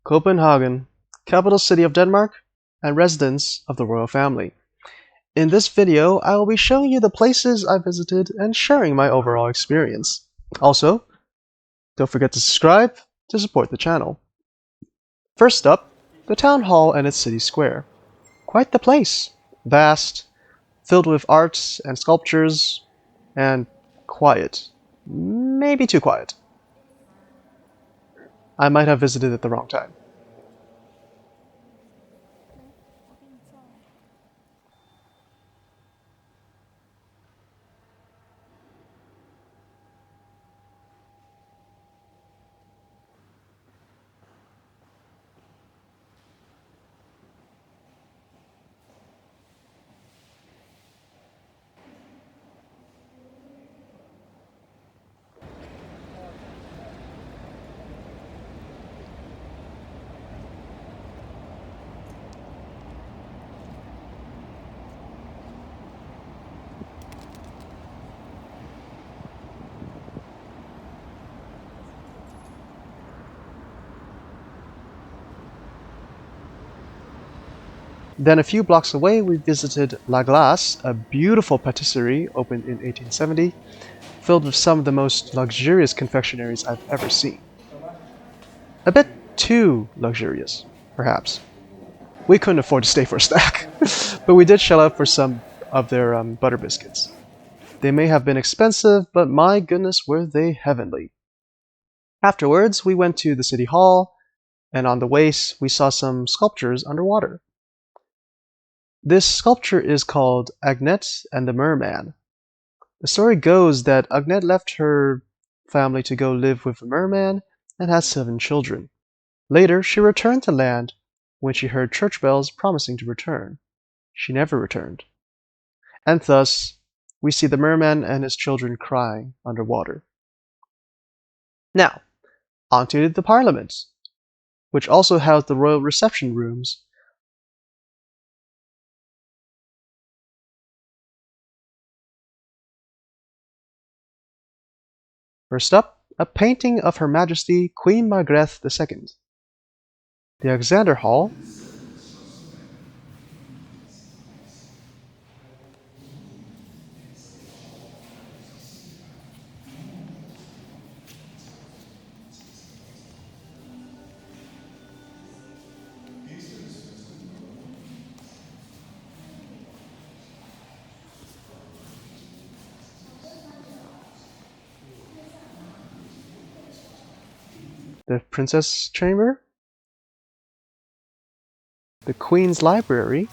Copenhagen, capital city of Denmark and residence of the royal family. In this video, I will be showing you the places I visited and sharing my overall experience. Also, don't forget to subscribe to support the channel. First up, the town hall and its city square. Quite the place. Vast, filled with arts and sculptures, and quiet. Maybe too quiet. I might have visited at the wrong time. Then a few blocks away we visited La Glace, a beautiful patisserie opened in 1870, filled with some of the most luxurious confectionaries I've ever seen. A bit too luxurious, perhaps. We couldn't afford to stay for a snack, but we did shell out for some of their butter biscuits. They may have been expensive, but my goodness were they heavenly. Afterwards, we went to the city hall, and on the way we saw some sculptures underwater. This sculpture is called Agnet and the Merman. The story goes that Agnet left her family to go live with the Merman and had 7 children. Later, she returned to land when she heard church bells promising to return. She never returned. And thus, we see the Merman and his children crying underwater. Now, onto the Parliament, which also housed the royal reception rooms. First up, a painting of Her Majesty Queen Margrethe II. The Alexander Hall, the Princess Chamber, the Queen's Library,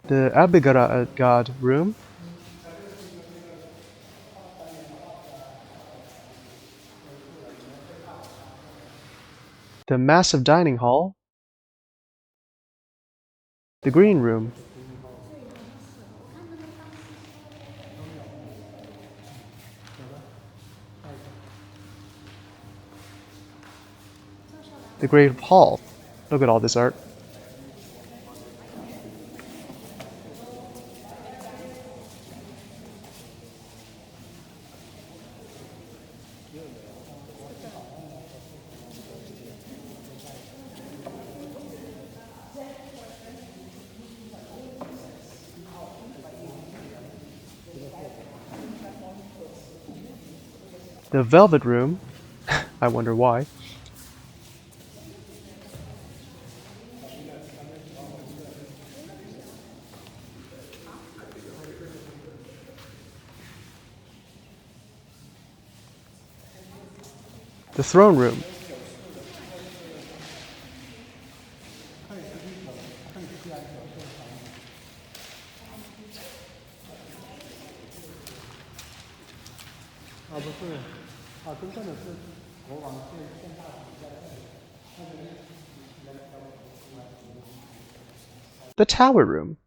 the Abigad Room, the massive dining hall, the Green Room, the Great Hall. Look at all this art. The Velvet Room, I wonder why. The Throne Room. The Tower Room.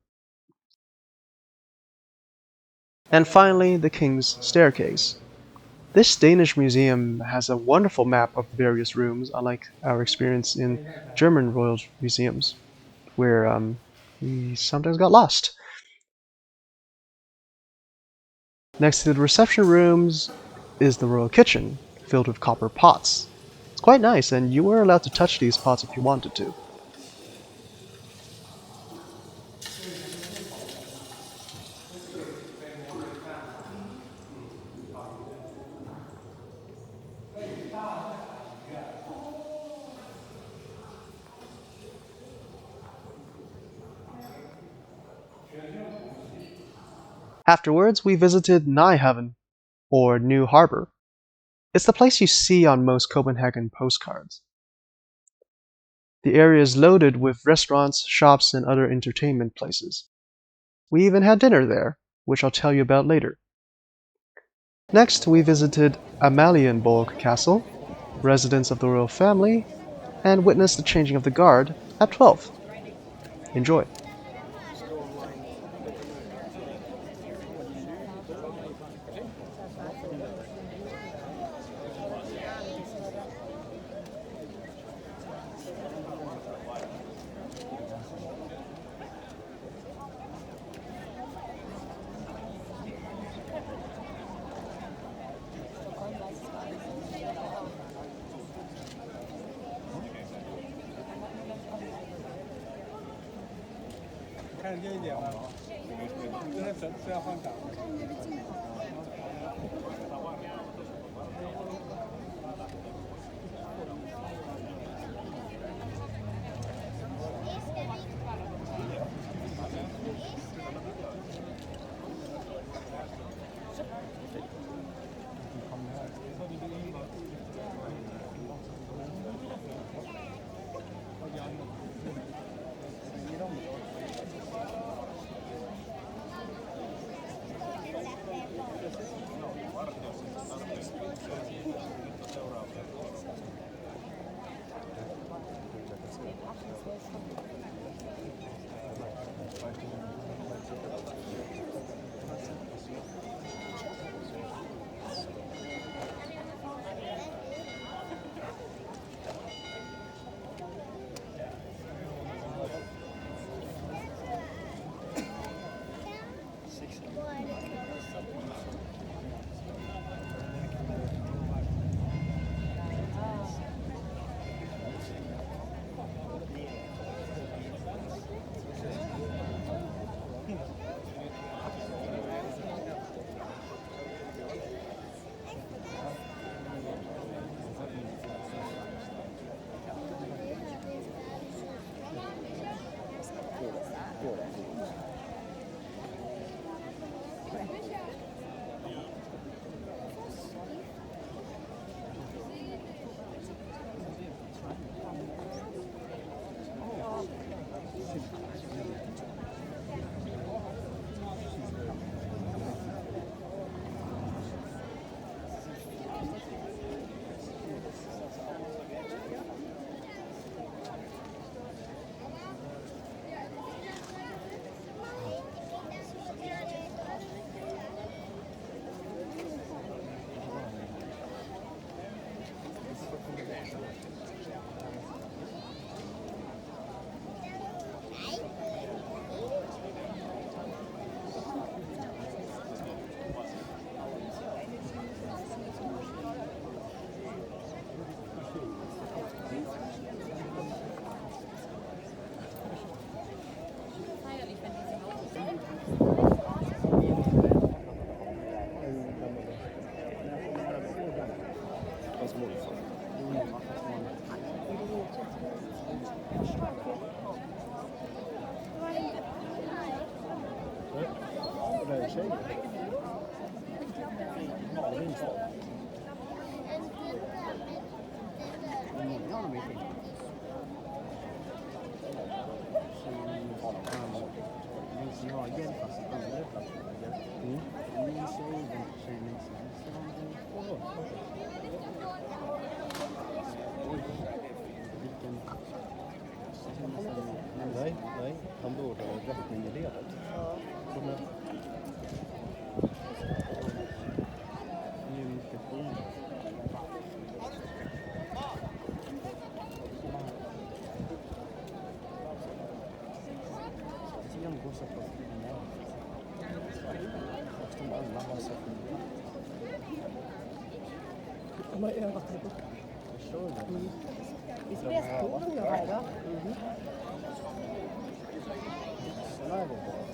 And finally, the King's Staircase. This Danish museum has a wonderful map of various rooms, unlike our experience in German royal museums, where We sometimes got lost. Next to the reception rooms is the royal kitchen, filled with copper pots. It's quite nice, and you were allowed to touch these pots if you wanted to. Afterwards, we visited Nyhavn, or New Harbor. It's the place you see on most Copenhagen postcards. The area is loaded with restaurants, shops, and other entertainment places. We even had dinner there, which I'll tell you about later. Next, we visited Amalienborg Castle, residence of the royal family, and witnessed the changing of the guard at 12. Enjoy. Nej, han borde ha rättning i ledet. går så pass nära. Och de alla har så fint. De har övat här borta. Förstår du? Vi ska läsa på dem här då. Så där går det.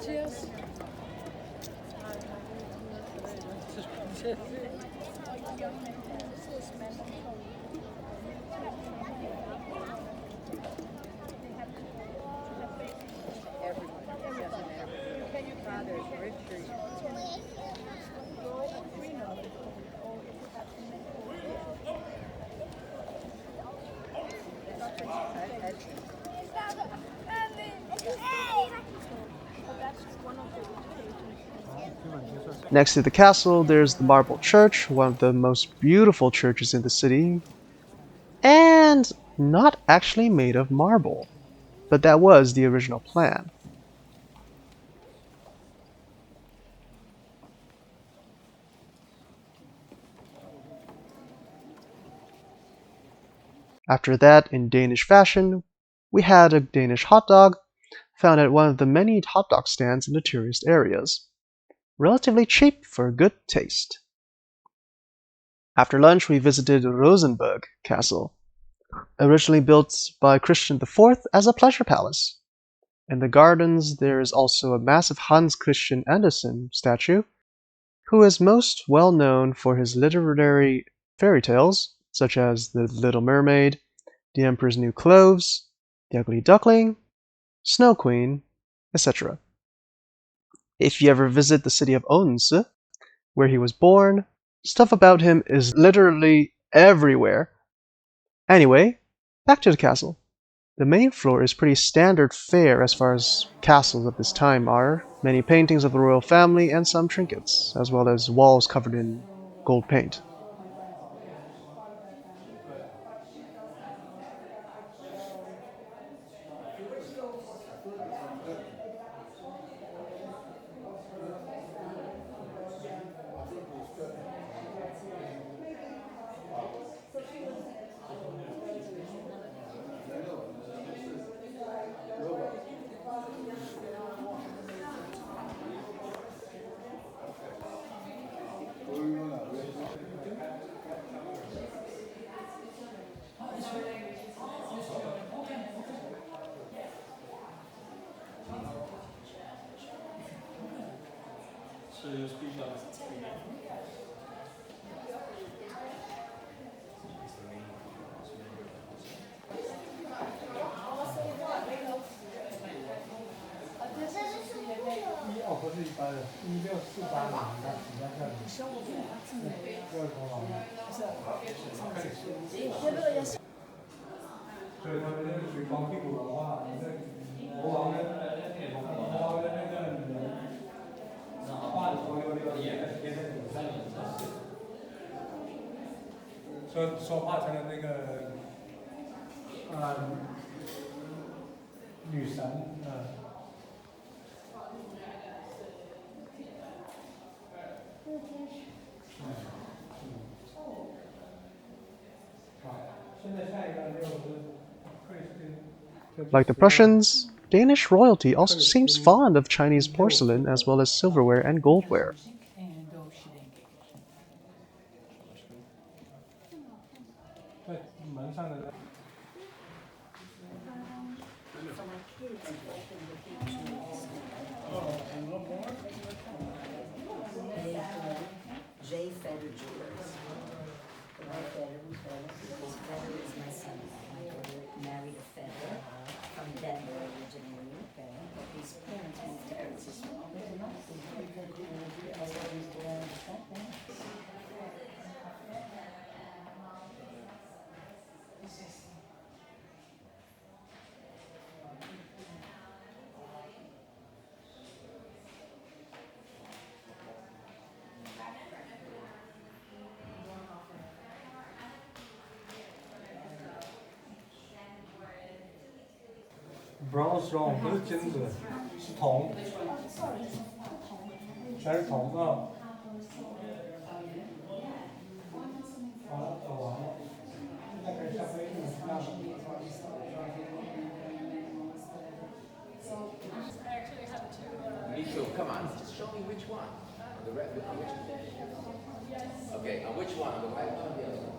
Cheers. Next to the castle, there's the Marble Church, one of the most beautiful churches in the city, and not actually made of marble, but that was the original plan. After that, in Danish fashion, we had a Danish hot dog, found at one of the many hot dog stands in the tourist areas. Relatively cheap for good taste. After lunch, we visited Rosenberg Castle, originally built by Christian IV as a pleasure palace. In the gardens, there is also a massive Hans Christian Andersen statue, who is most well known for his literary fairy tales, such as The Little Mermaid, The Emperor's New Clothes, The Ugly Duckling, Snow Queen, etc. If you ever visit the city of Odense, where he was born, stuff about him is literally everywhere. Anyway, back to the castle. The main floor is pretty standard fare as far as castles of this time are. Many paintings of the royal family and some trinkets, as well as walls covered in gold paint. Like the Prussians, Danish royalty also seems fond of Chinese porcelain as well as silverware and goldware. J. Feather Jewelers. My Feather, who's Feather? Because Feather is my son. My daughter married a Feather from Denver originally. Okay. But his parents moved to Eretz Yisrael. Brown stone 不是金子，是铜，全是铜啊。完了，走完了，现在可以下飞机了。Me too. Come on, just show me which one. On the red, on which one? Okay, on which one? On the right one or the other one?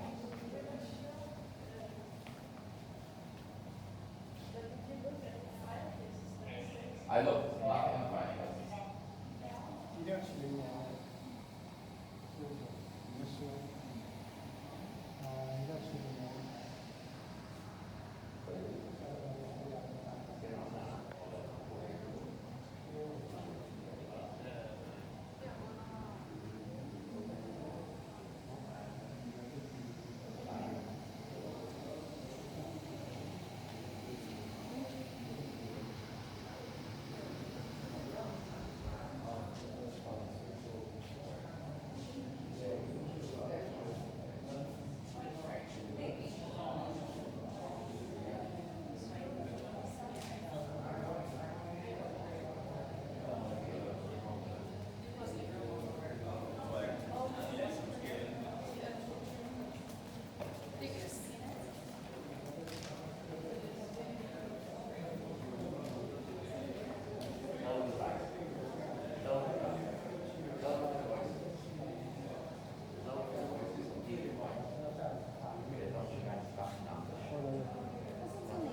I look. Okay, I'm fine. 1600年，你说，1600年。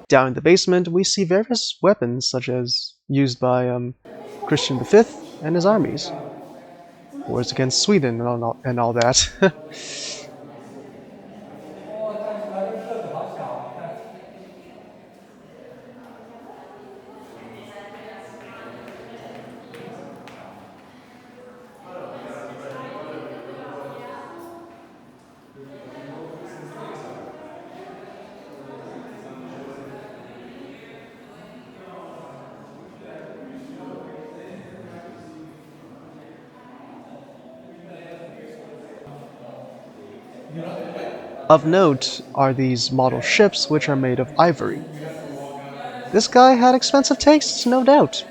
Down in the basement, we see various weapons such as used by Christian V and his armies. Wars against Sweden and all that. Of note are these model ships which are made of ivory. This guy had expensive tastes, no doubt.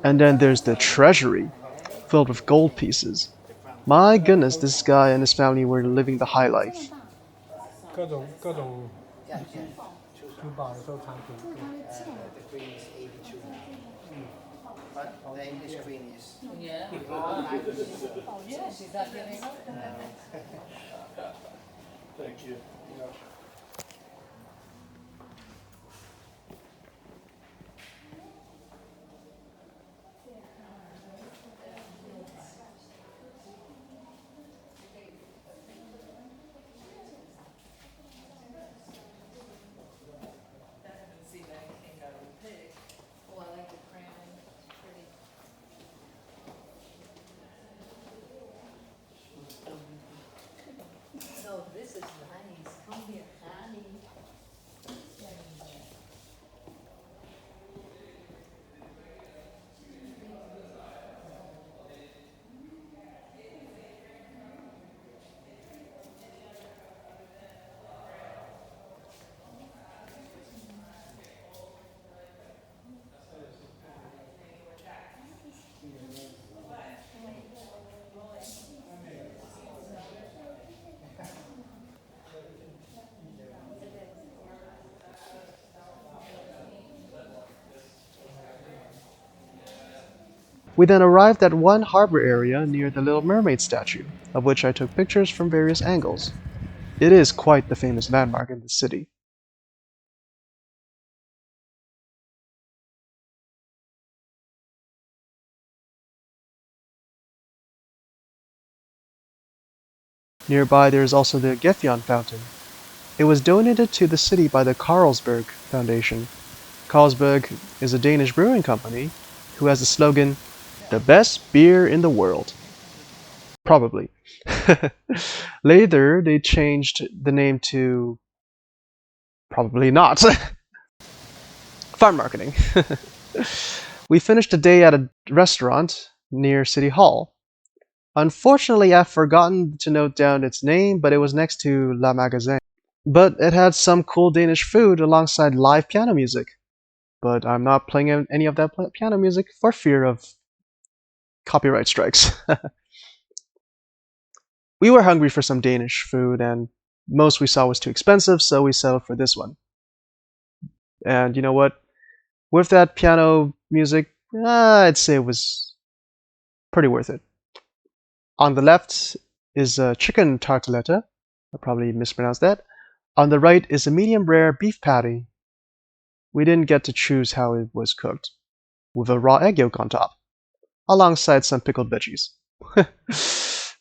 And then there's the treasury, filled with gold pieces. My goodness, this guy and his family were living the high life. 各种珠宝的收藏品。The queen is 82. But the English queen is. Yeah. Yeah, she's not giving up. Thank you. Oh, I like the crown. It's pretty. No, this is nice. Come here, honey. We then arrived at one harbor area near the Little Mermaid statue, of which I took pictures from various angles. It is quite the famous landmark in the city. Nearby there is also the Getheon Fountain. It was donated to the city by the Carlsberg Foundation. Carlsberg is a Danish brewing company who has the slogan, "The best beer in the world." Probably. Later, they changed the name to... probably not. Fun marketing. We finished the day at a restaurant near City Hall. Unfortunately, I've forgotten to note down its name, but it was next to La Magasin. But it had some cool Danish food alongside live piano music. But I'm not playing any of that piano music for fear of copyright strikes. We were hungry for some Danish food, and most we saw was too expensive, so we settled for this one. And you know what? With that piano music, I'd say it was pretty worth it. On the left is a chicken tartelette. I probably mispronounced that. On the right is a medium rare beef patty. We didn't get to choose how it was cooked, with a raw egg yolk on top, alongside some pickled veggies.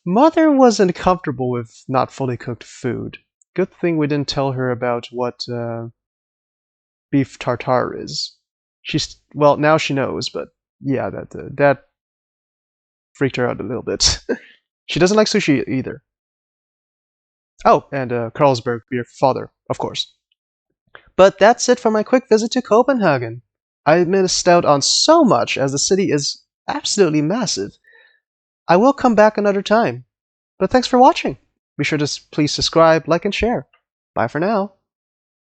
Mother wasn't comfortable with not fully cooked food. Good thing we didn't tell her about what beef tartare is. Well, now she knows, but yeah, that freaked her out a little bit. She doesn't like sushi either. Oh, and Carlsberg beer father, of course. But that's it for my quick visit to Copenhagen. I missed out on so much as the city is absolutely massive. I will come back another time. But thanks for watching. Be sure to please subscribe, like, and share. Bye for now.